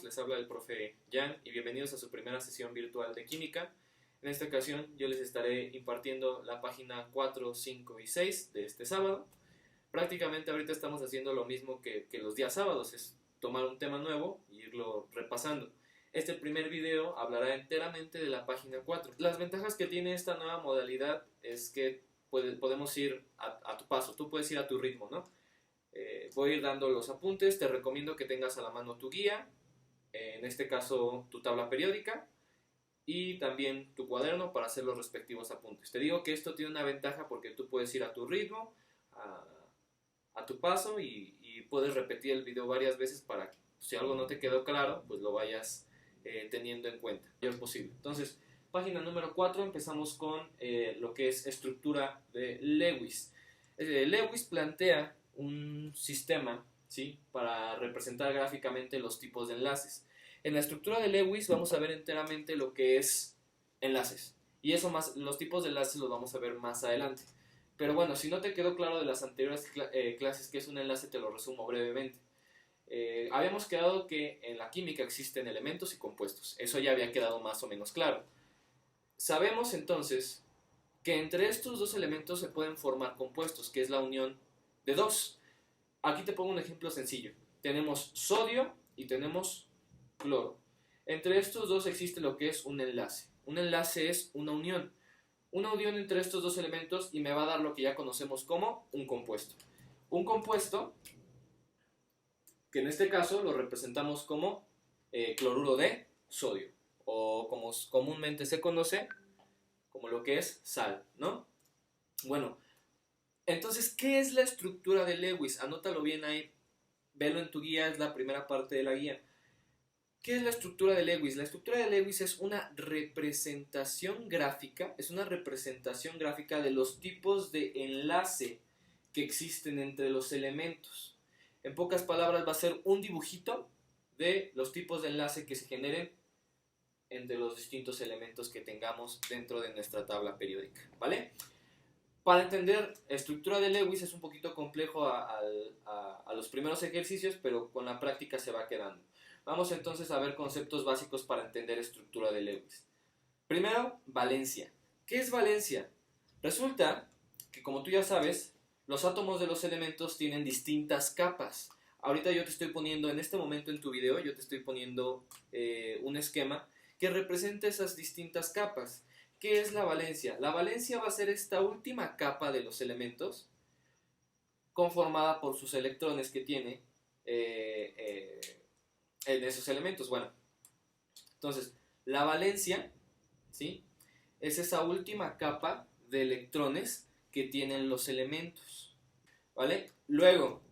les habla el profe Jan y bienvenidos a su primera sesión virtual de química. En esta ocasión yo les estaré impartiendo la página 4, 5 y 6 de este sábado. Prácticamente ahorita estamos haciendo lo mismo que los días sábados, es tomar un tema nuevo e irlo repasando. Este primer video hablará enteramente de la página 4. Las ventajas que tiene esta nueva modalidad es que podemos ir a tu paso, tú puedes ir a tu ritmo, ¿no? Voy a ir dando los apuntes, te recomiendo que tengas a la mano tu guía, en este caso tu tabla periódica y también tu cuaderno para hacer los respectivos apuntes. Te digo que esto tiene una ventaja porque tú puedes ir a tu ritmo, a tu paso y puedes repetir el video varias veces para que si algo no te quedó claro, pues lo vayas teniendo en cuenta, lo mayor posible. Entonces, página número 4, empezamos con lo que es estructura de Lewis. Lewis plantea un sistema, ¿sí?, para representar gráficamente los tipos de enlaces. En la estructura de Lewis vamos a ver enteramente lo que es enlaces. Y eso más, los tipos de enlaces los vamos a ver más adelante. Pero bueno, si no te quedó claro de las anteriores clases que es un enlace, te lo resumo brevemente. Habíamos quedado que en la química existen elementos y compuestos. Eso ya había quedado más o menos claro. Sabemos entonces que entre estos dos elementos se pueden formar compuestos, que es la unión de dos. Aquí te pongo un ejemplo sencillo. Tenemos sodio y tenemos cloro. Entre estos dos existe lo que es un enlace. Un enlace es una unión. Una unión entre estos dos elementos y me va a dar lo que ya conocemos como un compuesto. Un compuesto, que en este caso lo representamos como cloruro de sodio, o como comúnmente se conoce como lo que es sal, ¿no? Bueno, entonces, ¿qué es la estructura de Lewis? Anótalo bien ahí, velo en tu guía, es la primera parte de la guía. ¿Qué es la estructura de Lewis? La estructura de Lewis es una representación gráfica, de los tipos de enlace que existen entre los elementos. En pocas palabras, va a ser un dibujito de los tipos de enlace que se generen entre los distintos elementos que tengamos dentro de nuestra tabla periódica, ¿vale? Para entender estructura de Lewis es un poquito complejo a los primeros ejercicios, pero con la práctica se va quedando. Vamos entonces a ver conceptos básicos para entender estructura de Lewis. Primero, valencia. ¿Qué es valencia? Resulta que, como tú ya sabes, los átomos de los elementos tienen distintas capas. Ahorita yo te estoy poniendo, en este momento en tu video, yo te estoy poniendo un esquema que representa esas distintas capas. ¿Qué es la valencia? La valencia va a ser esta última capa de los elementos conformada por sus electrones que tiene en esos elementos. Bueno, entonces, la valencia, ¿sí?, es esa última capa de electrones que tienen los elementos, ¿vale? Luego,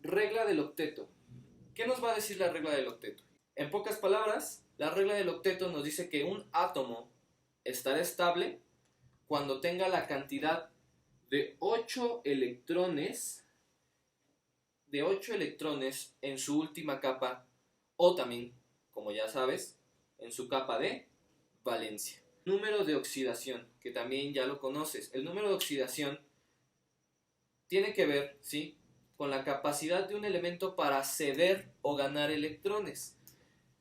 regla del octeto. ¿Qué nos va a decir la regla del octeto? En pocas palabras, la regla del octeto nos dice que un átomo estará estable cuando tenga la cantidad de 8 electrones en su última capa, o también, como ya sabes, en su capa de valencia. Número de oxidación, que también ya lo conoces. El número de oxidación tiene que ver, ¿sí?, con la capacidad de un elemento para ceder o ganar electrones.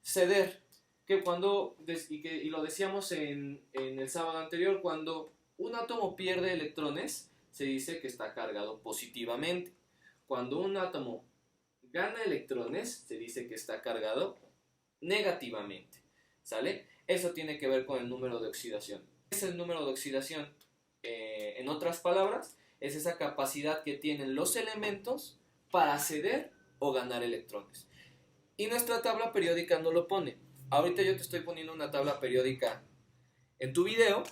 Ceder, que cuando, y lo decíamos en el sábado anterior, cuando un átomo pierde electrones, se dice que está cargado positivamente. Cuando un átomo gana electrones, se dice que está cargado negativamente, ¿sale? Eso tiene que ver con el número de oxidación. ¿Qué es el número de oxidación? En otras palabras, es esa capacidad que tienen los elementos para ceder o ganar electrones. Y nuestra tabla periódica no lo pone. Ahorita yo te estoy poniendo una tabla periódica en tu video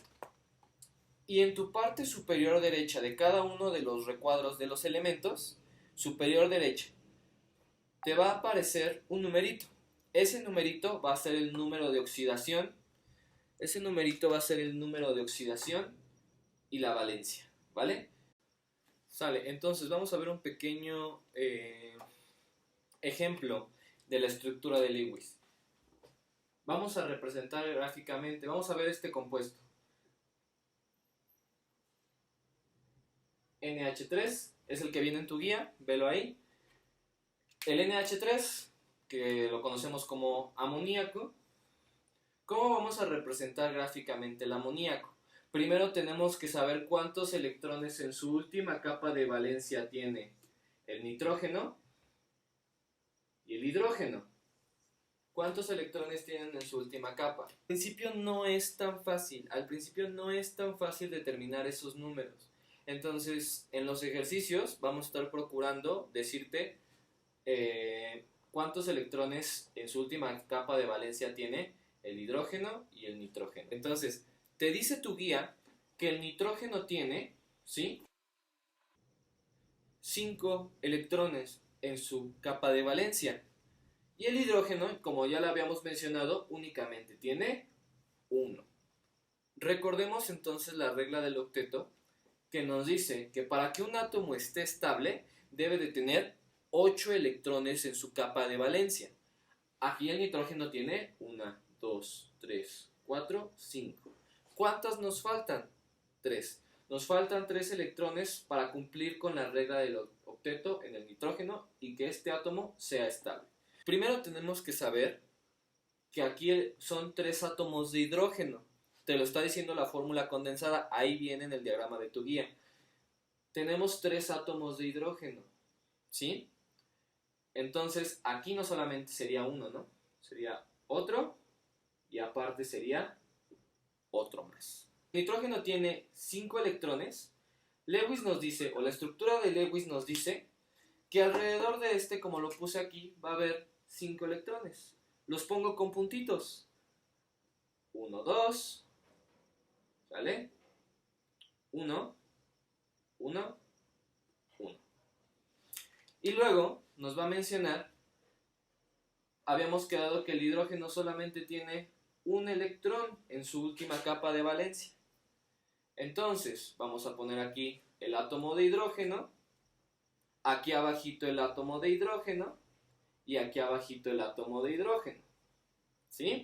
y en tu parte superior derecha de cada uno de los recuadros de los elementos, superior derecha, te va a aparecer un numerito. Ese numerito va a ser el número de oxidación. Ese numerito va a ser el número de oxidación y la valencia, ¿vale? Sale, entonces vamos a ver un pequeño ejemplo de la estructura de Lewis. Vamos a representar gráficamente, vamos a ver este compuesto. NH3 es el que viene en tu guía, velo ahí. El NH3, que lo conocemos como amoníaco. ¿Cómo vamos a representar gráficamente el amoníaco? Primero tenemos que saber cuántos electrones en su última capa de valencia tiene el nitrógeno y el hidrógeno. ¿Cuántos electrones tienen en su última capa? Al principio no es tan fácil, determinar esos números. Entonces, en los ejercicios vamos a estar procurando decirte cuántos electrones en su última capa de valencia tiene el hidrógeno y el nitrógeno. Entonces, te dice tu guía que el nitrógeno tiene, ¿sí?, 5 electrones en su capa de valencia. Y el hidrógeno, como ya lo habíamos mencionado, únicamente tiene 1. Recordemos entonces la regla del octeto, que nos dice que para que un átomo esté estable, debe de tener 8 electrones en su capa de valencia. Aquí el nitrógeno tiene 1, 2, 3, 4, 5. ¿Cuántas nos faltan? 3. Nos faltan 3 electrones para cumplir con la regla del octeto en el nitrógeno y que este átomo sea estable. Primero tenemos que saber que aquí son 3 átomos de hidrógeno. Te lo está diciendo la fórmula condensada, ahí viene en el diagrama de tu guía. Tenemos 3 átomos de hidrógeno, ¿sí? Entonces, aquí no solamente sería uno, ¿no? Sería otro y aparte sería otro más. El nitrógeno tiene 5 electrones. Lewis nos dice, o la estructura de Lewis nos dice, que alrededor de este, como lo puse aquí, va a haber 5 electrones. Los pongo con puntitos. 1, 2, ¿sale? 1, 1, 1. Y luego nos va a mencionar, habíamos quedado que el hidrógeno solamente tiene un electrón en su última capa de valencia. Entonces, vamos a poner aquí el átomo de hidrógeno, aquí abajito el átomo de hidrógeno y aquí abajito el átomo de hidrógeno, ¿sí?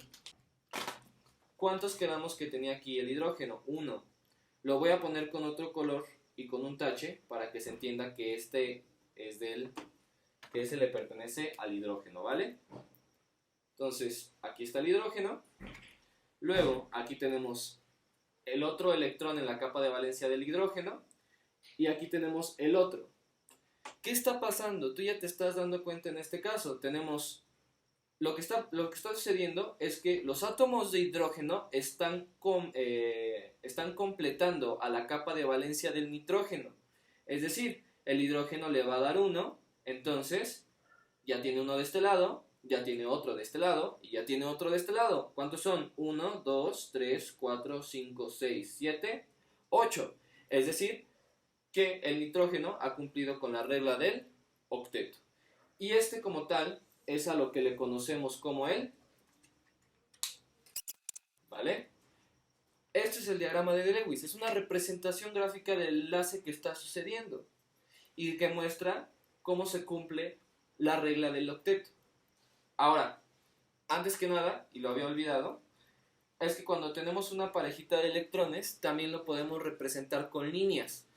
¿Cuántos quedamos que tenía aquí el hidrógeno? 1. Lo voy a poner con otro color y con un tache para que se entienda que este es que ese le pertenece al hidrógeno, ¿vale? Entonces, aquí está el hidrógeno. Luego, aquí tenemos el otro electrón en la capa de valencia del hidrógeno y aquí tenemos el otro. ¿Qué está pasando? Tú ya te estás dando cuenta en este caso. Tenemos lo que está sucediendo es que los átomos de hidrógeno están completando a la capa de valencia del nitrógeno. Es decir, el hidrógeno le va a dar 1, entonces ya tiene uno de este lado, ya tiene otro de este lado y ya tiene otro de este lado. ¿Cuántos son? 1, 2, 3, 4, 5, 6, 7, 8. Es decir, que el nitrógeno ha cumplido con la regla del octeto. Y este como tal es a lo que le conocemos como el, ¿vale? Este es el diagrama de Lewis, es una representación gráfica del enlace que está sucediendo y que muestra cómo se cumple la regla del octeto. Ahora, antes que nada, y lo había olvidado, es que cuando tenemos una parejita de electrones, también lo podemos representar con líneas.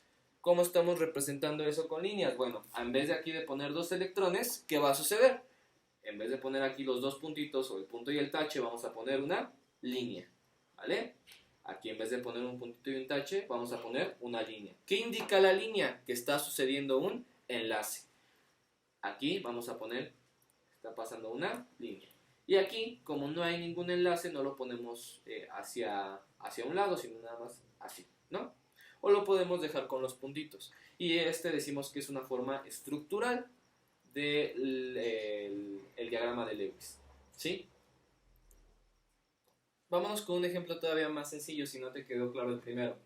¿Cómo estamos representando eso con líneas? Bueno, en vez de aquí de poner 2 electrones, ¿qué va a suceder? En vez de poner aquí los 2 puntitos o el punto y el tache, vamos a poner una línea, ¿vale? Aquí en vez de poner un puntito y un tache, vamos a poner una línea. ¿Qué indica la línea? Que está sucediendo un enlace. Aquí vamos a poner, está pasando una línea. Y aquí, como no hay ningún enlace, no lo ponemos hacia un lado, sino nada más así, ¿no? O lo podemos dejar con los puntitos. Y decimos que es una forma estructural del el diagrama de Lewis, ¿sí? Vámonos con un ejemplo todavía más sencillo si no te quedó claro el primero.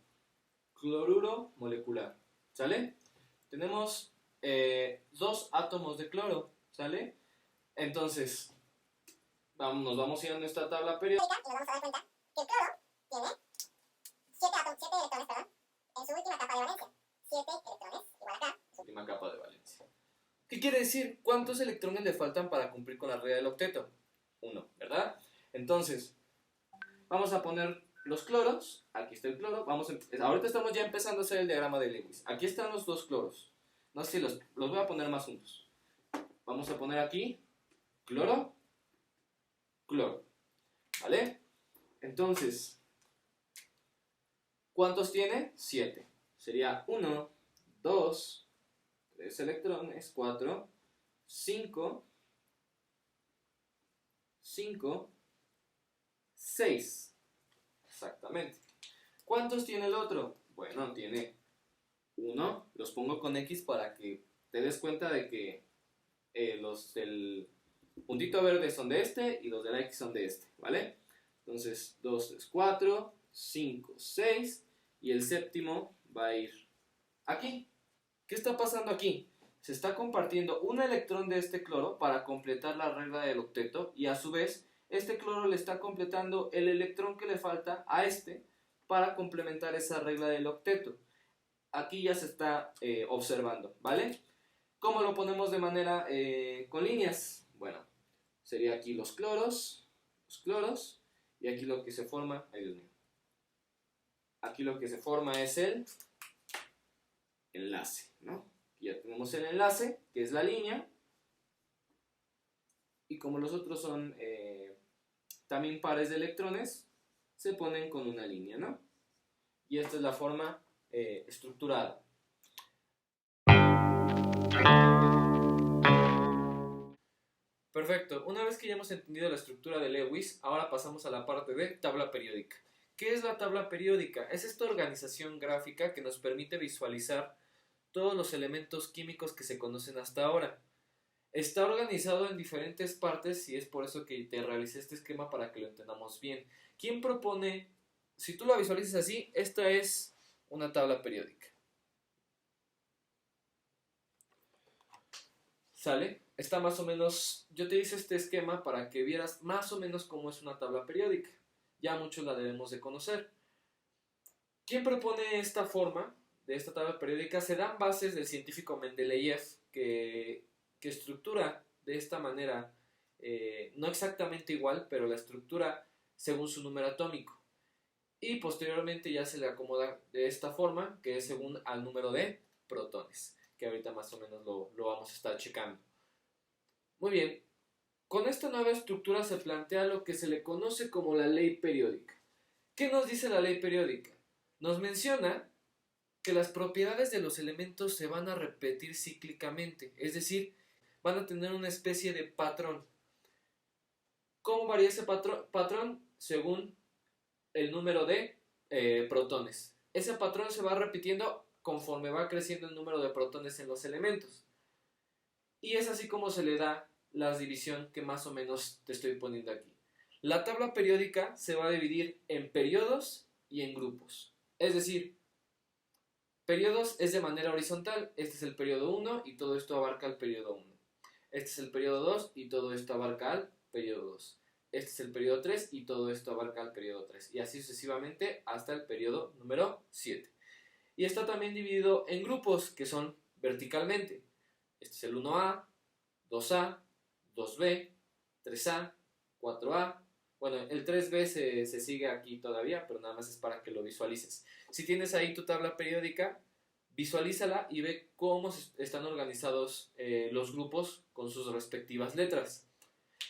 Cloruro molecular, ¿sale? Tenemos 2 átomos de cloro, ¿sale? Entonces, nos vamos a ir a nuestra tabla periódica y nos vamos a dar cuenta que el cloro tiene 7 electrones, en su última capa de valencia. 7 electrones, igual acá, su última capa de valencia. ¿Qué quiere decir? ¿Cuántos electrones le faltan para cumplir con la regla del octeto? 1, ¿verdad? Entonces, vamos a poner los cloros. Aquí está el cloro. Ahorita estamos ya empezando a hacer el diagrama de Lewis. Aquí están los 2 cloros. No sé si los voy a poner más juntos. vamos a poner aquí cloro, cloro, ¿vale? Entonces, ¿cuántos tiene? 7. Sería 1, 2, 3 electrones, 4, 5, 5, 6. Exactamente. ¿Cuántos tiene el otro? Bueno, tiene 1. Los pongo con X para que te des cuenta de que los del puntito verde son de este y los de la X son de este, ¿vale? Entonces, 2, 3, 4, 5, 6 y el séptimo va a ir aquí. ¿Qué está pasando aquí? Se está compartiendo un electrón de este cloro para completar la regla del octeto y a su vez este cloro le está completando el electrón que le falta a este para complementar esa regla del octeto. Aquí ya se está observando, ¿vale? ¿Cómo lo ponemos de manera con líneas? Bueno, sería aquí los cloros, y aquí lo que se forma, ay Dios mío, aquí lo que se forma es el enlace, ¿no? Ya tenemos el enlace, que es la línea, y como los otros son también pares de electrones, se ponen con una línea, ¿no? Y esta es la forma estructurada. Perfecto, una vez que ya hemos entendido la estructura de Lewis, ahora pasamos a la parte de tabla periódica. ¿Qué es la tabla periódica? Es esta organización gráfica que nos permite visualizar todos los elementos químicos que se conocen hasta ahora. Está organizado en diferentes partes y es por eso que te realicé este esquema para que lo entendamos bien. ¿Quién propone? Si tú la visualizas así, esta es una tabla periódica. ¿Sale? Está más o menos, yo te hice este esquema para que vieras más o menos cómo es una tabla periódica. Ya muchos la debemos de conocer. ¿Quién propone esta forma de esta tabla periódica? Se dan bases del científico Mendeleev que estructura de esta manera, no exactamente igual, pero la estructura según su número atómico. Y posteriormente ya se le acomoda de esta forma, que es según al número de protones, que ahorita más o menos lo vamos a estar checando. Muy bien, con esta nueva estructura se plantea lo que se le conoce como la ley periódica. ¿Qué nos dice la ley periódica? Nos menciona que las propiedades de los elementos se van a repetir cíclicamente, es decir, van a tener una especie de patrón. ¿Cómo varía ese patrón? Según el número de protones. Ese patrón se va repitiendo conforme va creciendo el número de protones en los elementos. Y es así como se le da la división que más o menos te estoy poniendo aquí. La tabla periódica se va a dividir en periodos y en grupos. Es decir, periodos es de manera horizontal. Este es el periodo 1 y todo esto abarca el periodo 1. Este es el periodo 2 y todo esto abarca al periodo 2. Este es el periodo 3 y todo esto abarca al periodo 3. Y así sucesivamente hasta el periodo número 7. Y está también dividido en grupos que son verticalmente. Este es el 1A, 2A, 2B, 3A, 4A. Bueno, el 3B se sigue aquí todavía, pero nada más es para que lo visualices. Si tienes ahí tu tabla periódica, visualízala y ve cómo están organizados los grupos con sus respectivas letras.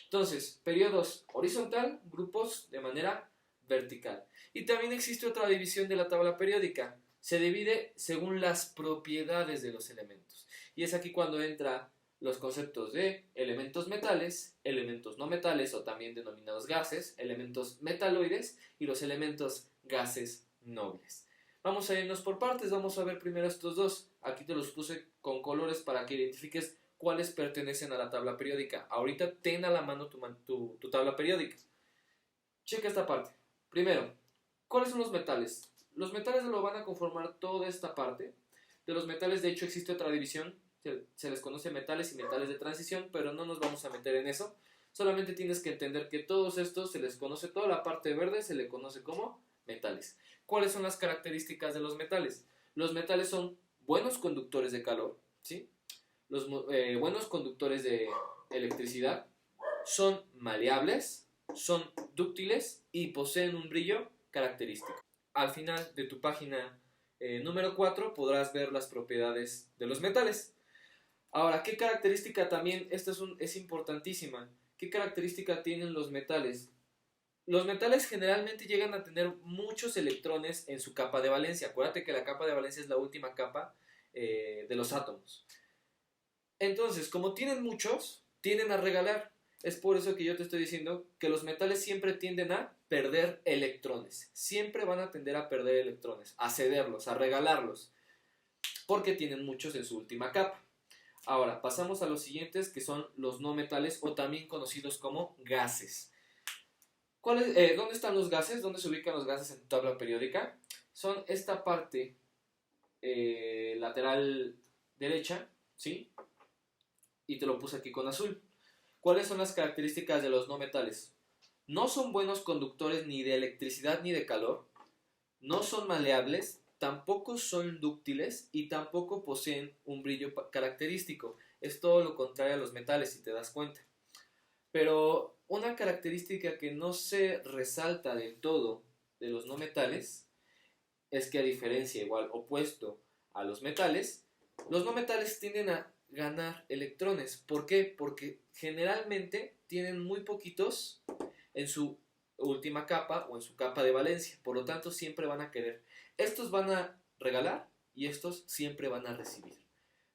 Entonces, periodos horizontal, grupos de manera vertical. Y también existe otra división de la tabla periódica. Se divide según las propiedades de los elementos. Y es aquí cuando entra los conceptos de elementos metales, elementos no metales o también denominados gases, elementos metaloides y los elementos gases nobles. Vamos a irnos por partes, vamos a ver primero estos dos. Aquí te los puse con colores para que identifiques cuáles pertenecen a la tabla periódica. Ahorita ten a la mano tu tabla periódica. Checa esta parte. Primero, ¿cuáles son los metales? Los metales lo van a conformar toda esta parte. De los metales, de hecho, existe otra división. Se les conoce metales y metales de transición, pero no nos vamos a meter en eso. Solamente tienes que entender que todos estos se les conoce, toda la parte verde se le conoce como metales. ¿Cuáles son las características de los metales? Los metales son buenos conductores de calor, ¿sí? Los buenos conductores de electricidad, son maleables, son dúctiles y poseen un brillo característico. Al final de tu página número 4 podrás ver las propiedades de los metales. Ahora, ¿qué característica también? Esta es importantísima. ¿Qué característica tienen los metales? Los metales generalmente llegan a tener muchos electrones en su capa de valencia. Acuérdate que la capa de valencia es la última capa de los átomos. Entonces, como tienen muchos, tienden a regalar. Es por eso que yo te estoy diciendo que los metales siempre tienden a perder electrones. Siempre van a tender a perder electrones, a cederlos, a regalarlos, porque tienen muchos en su última capa. Ahora, pasamos a los siguientes, que son los no metales o también conocidos como gases. ¿Dónde están los gases? ¿Dónde se ubican los gases en tu tabla periódica? Son esta parte lateral derecha, ¿sí? Y te lo puse aquí con azul. ¿Cuáles son las características de los no metales? No son buenos conductores ni de electricidad ni de calor, no son maleables, tampoco son dúctiles y tampoco poseen un brillo característico. Es todo lo contrario a los metales, si te das cuenta. Pero una característica que no se resalta del todo de los no metales es que, a diferencia, igual opuesto a los no metales tienden a ganar electrones. ¿Por qué? Porque generalmente tienen muy poquitos en su última capa o en su capa de valencia. Por lo tanto, siempre van a querer. Estos van a regalar y estos siempre van a recibir.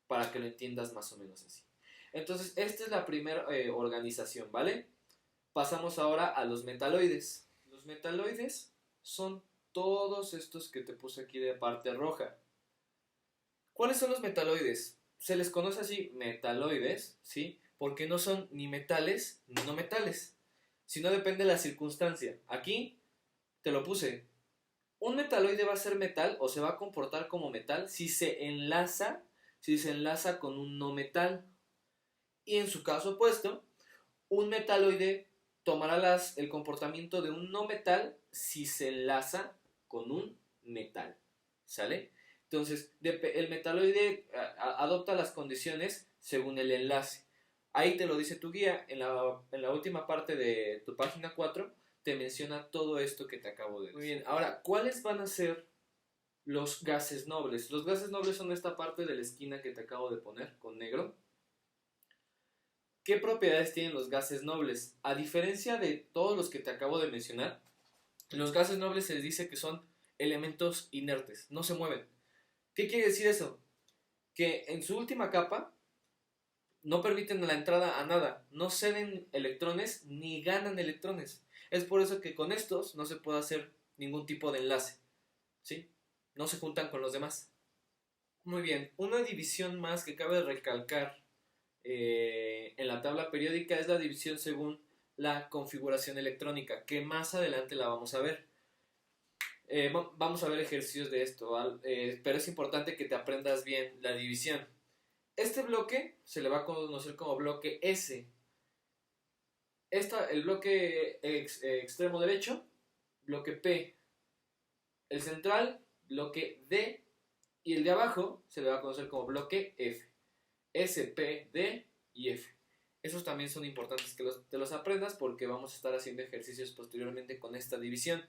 Para que lo entiendas más o menos así. Entonces, esta es la primera organización, ¿vale? Pasamos ahora a los metaloides. Los metaloides son todos estos que te puse aquí de parte roja. ¿Cuáles son los metaloides? Se les conoce así metaloides, ¿sí? Porque no son ni metales ni no metales, sino depende de la circunstancia. Aquí te lo puse. Un metaloide va a ser metal o se va a comportar como metal si se enlaza con un no metal. Y en su caso opuesto, un metaloide tomará el comportamiento de un no metal si se enlaza con un metal. ¿Sale? Entonces, el metaloide adopta las condiciones según el enlace. Ahí te lo dice tu guía, en la última parte de tu página 4, te menciona todo esto que te acabo de decir. Muy bien, ahora, ¿cuáles van a ser los gases nobles? Los gases nobles son esta parte de la esquina que te acabo de poner con negro. ¿Qué propiedades tienen los gases nobles? A diferencia de todos los que te acabo de mencionar, los gases nobles se les dice que son elementos inertes, no se mueven. ¿Qué quiere decir eso? Que en su última capa no permiten la entrada a nada, no ceden electrones ni ganan electrones. Es por eso que con estos no se puede hacer ningún tipo de enlace, ¿sí? No se juntan con los demás. Muy bien, una división más que cabe recalcar en la tabla periódica es la división según la configuración electrónica, que más adelante la vamos a ver. Vamos a ver ejercicios de esto, pero es importante que te aprendas bien la división. Este bloque se le va a conocer como bloque S. El bloque extremo derecho, bloque P. El central, bloque D. Y el de abajo se le va a conocer como bloque F. S, P, D y F. Esos también son importantes que te los aprendas porque vamos a estar haciendo ejercicios posteriormente con esta división.